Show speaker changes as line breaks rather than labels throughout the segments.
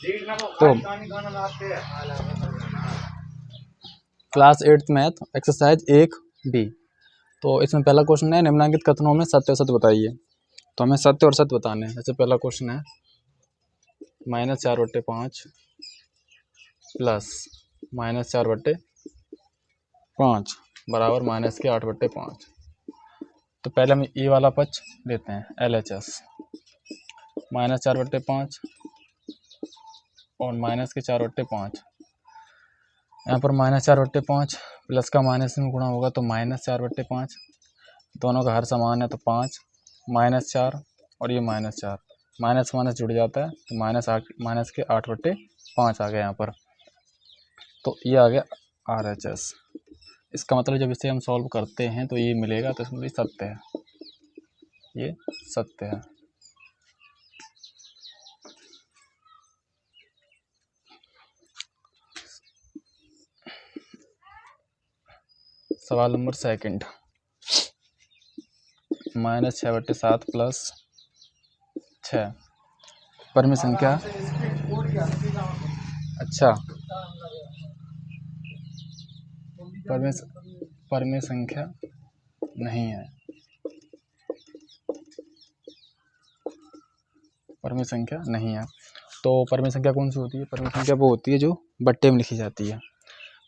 तो class 8th math exercise 1B। तो इसमें पहला क्वेश्चन है निम्नलिखित कथनों में सत्य और सत्य बताइए। तो हमें सत्य और सत्य बताने हैं। जैसे पहला क्वेश्चन है -4/5 प्लस -4/5 बराबर -8/5। तो पहले हम ये वाला पक्ष लेते हैं LHS, -4/5 और -4/5। यहाँ पर -4/5 प्लस का माइनस में गुणा होगा तो -4/5, दोनों का हर समान है तो 5, -4 और ये -4, माइनस माइनस जुड़ जाता है तो -8/5 आ गया यहाँ पर। तो ये आ गया RHS। इसका मतलब जब इसे हम सॉल्व करते हैं तो ये मिलेगा, तो इसमें सत्य है, ये सत्य है। सवाल नंबर सेकंड, -6/7 प्लस 6 परमेय संख्या। अच्छा, परमेय संख्या नहीं है, परमेय संख्या नहीं है। तो परमेय संख्या कौन सी होती है? परमेय संख्या वो होती है जो बट्टे में लिखी जाती है।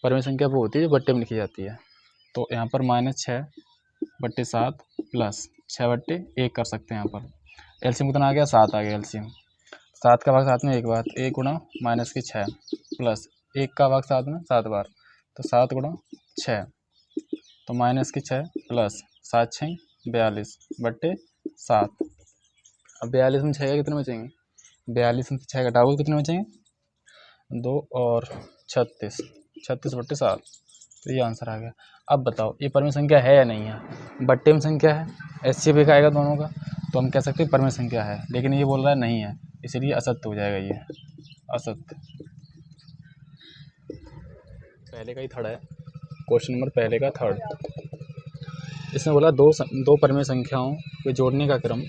परमेय संख्या वो होती है जो बट्टे में लिखी जाती है। तो यहाँ पर -6/7 प्लस 6/1 कर सकते हैं। यहाँ पर एलसीएम कितना आ गया? 7 आ गया एलसीएम। 7 का भाग 7 में 1 बार, 1 गुणा -6 प्लस 1 का भाग 7 में 7 बार, तो 7 गुणा 6, तो -6 प्लस 7 6 42/7। अब 42 में 6 कितने बचेंगे? 42 में 6 घटाओ तो कितने बचेंगे? 2 और 36, 36/7। तो ये आंसर आ गया। अब बताओ ये परमेय संख्या है या नहीं है? बट्टे में संख्या है, एचसीएफ एक आएगा दोनों का, तो हम कह सकते हैं परमेय संख्या है। लेकिन ये बोल रहा है नहीं है, इसलिए असत्य हो जाएगा, ये असत्य। पहले का ही थर्ड है, क्वेश्चन नंबर पहले का थर्ड। इसमें बोला दो परमेय संख्याओं के जोड़ने का क्रम,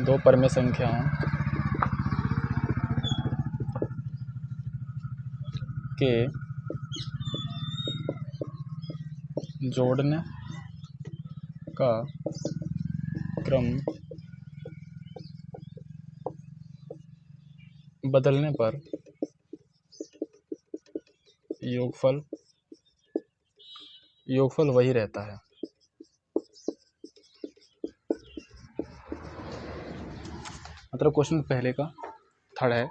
दो परमेय संख्याओं के जोड़ने का क्रम बदलने पर योगफल वही रहता है। मतलब क्वेश्चन पहले का थर्ड है,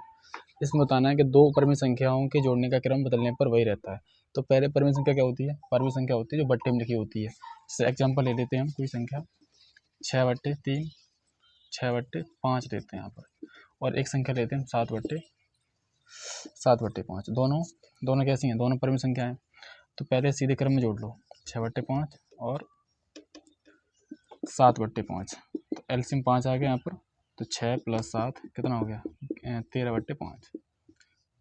इसमें बताना है कि दो परमेय संख्याओं के जोड़ने का क्रम बदलने पर वही रहता है। तो पहले परमेय संख्या क्या होती है? परमेय संख्या होती है जो बट्टे में लिखी होती है। जैसे एग्जांपल ले लेते हैं हम, कोई संख्या 6/3, 6/5 लेते हैं यहाँ पर, और एक संख्या लेते हैं 7/5। दोनों कैसी हैं? दोनों परमेय संख्या हैं। तो पहले सीधे क्रम में जोड़ लो, 6/5 और 7/5। तो एलसीएम 5 आ गया यहाँ पर, तो 6 + 7 कितना हो गया? 13/5।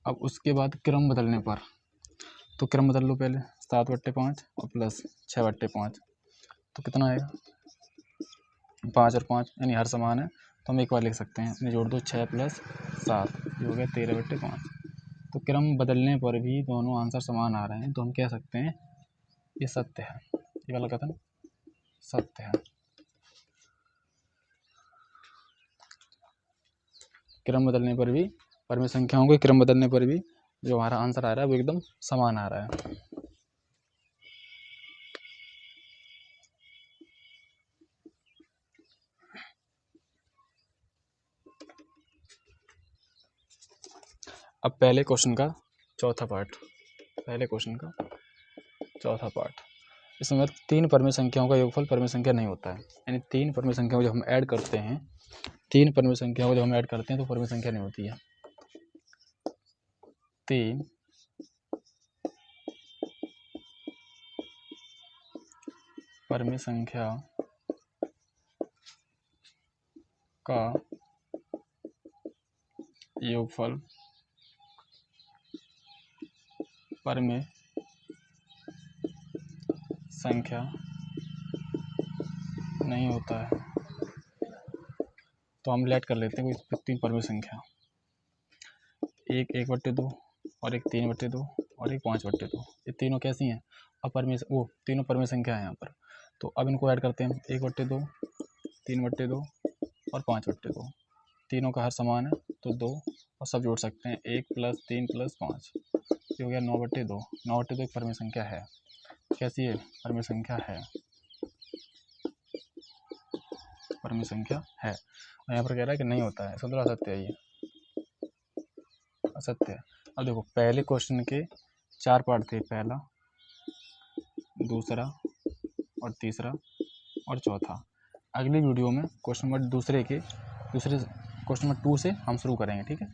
अब उसके बाद क्रम बदलने पर, तो क्रम बदल लो पहले, 7/5 और प्लस 6/5, तो कितना आएगा? 5 और 5 यानी हर समान है, तो हम एक बार लिख सकते हैं, इन्हें जोड़ दो, 6 + 7 ये हो गया 13/5। तो क्रम बदलने पर भी दोनों आंसर समान आ रहे हैं, तो हम कह सकते हैं ये सत्य है, ये वाला कथन सत्य है। क्रम बदलने पर भी, परमेय संख्याओं के क्रम बदलने पर भी जो हमारा आंसर आ रहा है वो एकदम समान आ रहा है। अब पहले क्वेश्चन का चौथा पार्ट, इसमें 3 परमेय संख्याओं का योगफल परमेय संख्या नहीं होता है। यानी 3 परमेय संख्याओं को जब हम ऐड करते हैं, तो परमेय संख्या नहीं होती है। 3 परमेय संख्या का योगफल परमेय संख्या नहीं होता है। तो हम लेट कर लेते हैं कोई 3 परमेय संख्या, एक 1/2 और एक 3/2 और एक 5/2। ये तीनों कैसी हैं? अपरमेय, वो तीनों परमेय संख्या है यहाँ पर। तो अब इनको ऐड करते हैं, 1/2, 3/2 और 5/2। तीनों का हर समान है तो 2, और सब जोड़ सकते हैं, 1 + 3 + 5, ये हो गया 9/2। 9/2 एक परमेय संख्या है। कैसी है? परमेय संख्या है, परमेय संख्या है। और यहाँ पर कह रहा है कि नहीं होता है, इसका मतलब असत्य है, ये असत्य है। अब देखो पहले क्वेश्चन के 4 पार्ट थे, पहला, दूसरा और तीसरा और चौथा। अगली वीडियो में क्वेश्चन नंबर दूसरे क्वेश्चन नंबर 2 से हम शुरू करेंगे, ठीक है।